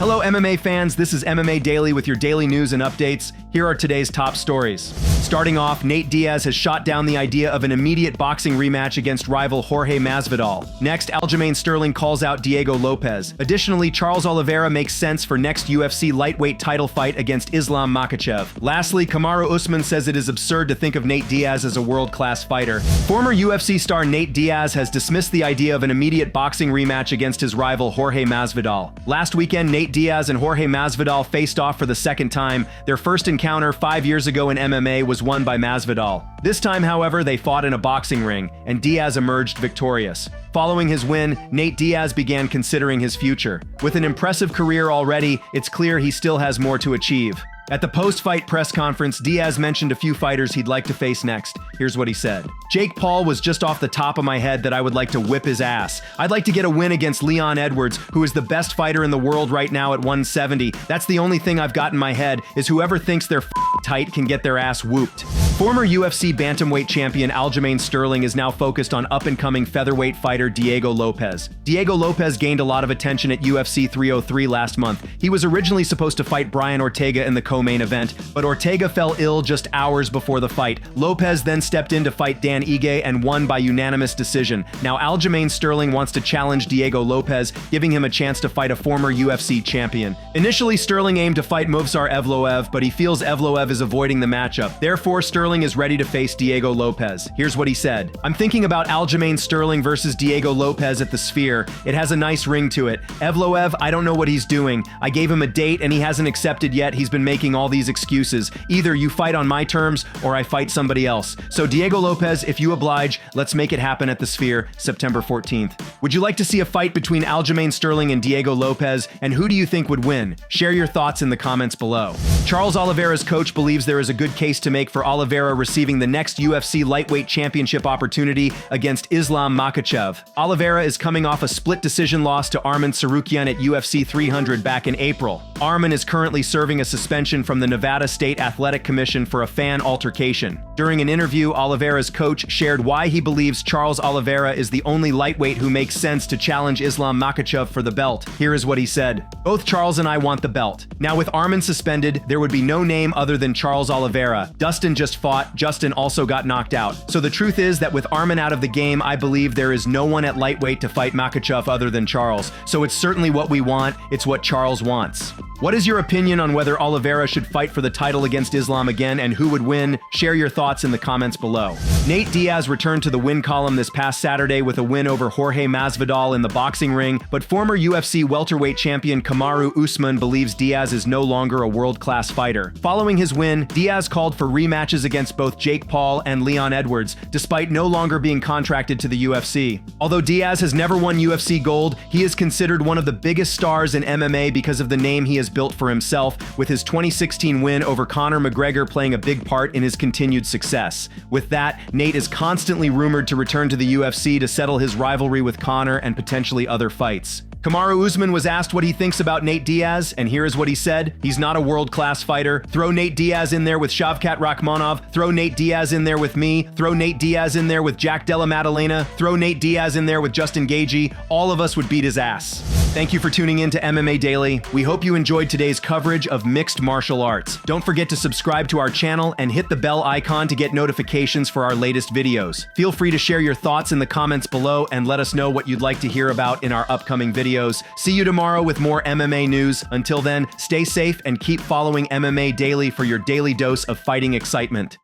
Hello MMA fans, this is MMA Daily with your daily news and updates. Here are today's top stories. Starting off, Nate Diaz has shot down the idea of an immediate boxing rematch against rival Jorge Masvidal. Next, Aljamain Sterling calls out Diego Lopes. Additionally, Charles Oliveira makes sense for next UFC lightweight title fight against Islam Makhachev. Lastly, Kamaru Usman says it is absurd to think of Nate Diaz as a world-class fighter. Former UFC star Nate Diaz has dismissed the idea of an immediate boxing rematch against his rival Jorge Masvidal. Last weekend, Nate Diaz and Jorge Masvidal faced off for the second time. Their first encounter 5 years ago in MMA was won by Masvidal. This time, however, they fought in a boxing ring, and Diaz emerged victorious. Following his win, Nate Diaz began considering his future. With an impressive career already, it's clear he still has more to achieve. At the post-fight press conference, Diaz mentioned a few fighters he'd like to face next. Here's what he said. Jake Paul was just off the top of my head that I would like to whip his ass. I'd like to get a win against Leon Edwards, who is the best fighter in the world right now at 170. That's the only thing I've got in my head, is whoever thinks they're tight can get their ass whooped. Former UFC bantamweight champion Aljamain Sterling is now focused on up-and-coming featherweight fighter Diego Lopes. Diego Lopes gained a lot of attention at UFC 303 last month. He was originally supposed to fight Brian Ortega in the co-main event, but Ortega fell ill just hours before the fight. Lopes then stepped in to fight Dan Ige and won by unanimous decision. Now Aljamain Sterling wants to challenge Diego Lopes, giving him a chance to fight a former UFC champion. Initially, Sterling aimed to fight Movsar Evloev, but he feels Evloev is avoiding the matchup. Therefore, Sterling is ready to face Diego Lopes. Here's what he said. I'm thinking about Aljamain Sterling versus Diego Lopes at the Sphere. It has a nice ring to it. Evloev, I don't know what he's doing. I gave him a date and he hasn't accepted yet. He's been making all these excuses. Either you fight on my terms or I fight somebody else. So Diego Lopes, if you oblige, let's make it happen at the Sphere, September 14th. Would you like to see a fight between Aljamain Sterling and Diego Lopes? And who do you think would win? Share your thoughts in the comments below. Charles Oliveira's coach believes there is a good case to make for Oliveira receiving the next UFC lightweight championship opportunity against Islam Makachev. Oliveira is coming off a split decision loss to Arman Tsarukyan at UFC 300 back in April. Arman is currently serving a suspension from the Nevada State Athletic Commission for a fan altercation. During an interview, Oliveira's coach shared why he believes Charles Oliveira is the only lightweight who makes sense to challenge Islam Makachev for the belt. Here is what he said. Both Charles and I want the belt. Now with Arman suspended, there would be no name other than Charles Oliveira. Dustin just fought. Justin also got knocked out. So the truth is that with Arman out of the game, I believe there is no one at lightweight to fight Makhachev other than Charles. So it's certainly what we want. It's what Charles wants. What is your opinion on whether Oliveira should fight for the title against Islam again and who would win? Share your thoughts in the comments below. Nate Diaz returned to the win column this past Saturday with a win over Jorge Masvidal in the boxing ring, but former UFC welterweight champion Kamaru Usman believes Diaz is no longer a world-class fighter. Following his win, Diaz called for rematches against both Jake Paul and Leon Edwards, despite no longer being contracted to the UFC. Although Diaz has never won UFC gold, he is considered one of the biggest stars in MMA because of the name he has built for himself, with his 2016 win over Conor McGregor playing a big part in his continued success. With that, Nate is constantly rumored to return to the UFC to settle his rivalry with Conor and potentially other fights. Kamaru Usman was asked what he thinks about Nate Diaz, and here is what he said. He's not a world-class fighter. Throw Nate Diaz in there with Shavkat Rakhmonov. Throw Nate Diaz in there with me. Throw Nate Diaz in there with Jack Della Maddalena. Throw Nate Diaz in there with Justin Gaethje. All of us would beat his ass. Thank you for tuning in to MMA Daily. We hope you enjoyed today's coverage of mixed martial arts. Don't forget to subscribe to our channel and hit the bell icon to get notifications for our latest videos. Feel free to share your thoughts in the comments below and let us know what you'd like to hear about in our upcoming videos. See you tomorrow with more MMA news. Until then, stay safe and keep following MMA Daily for your daily dose of fighting excitement.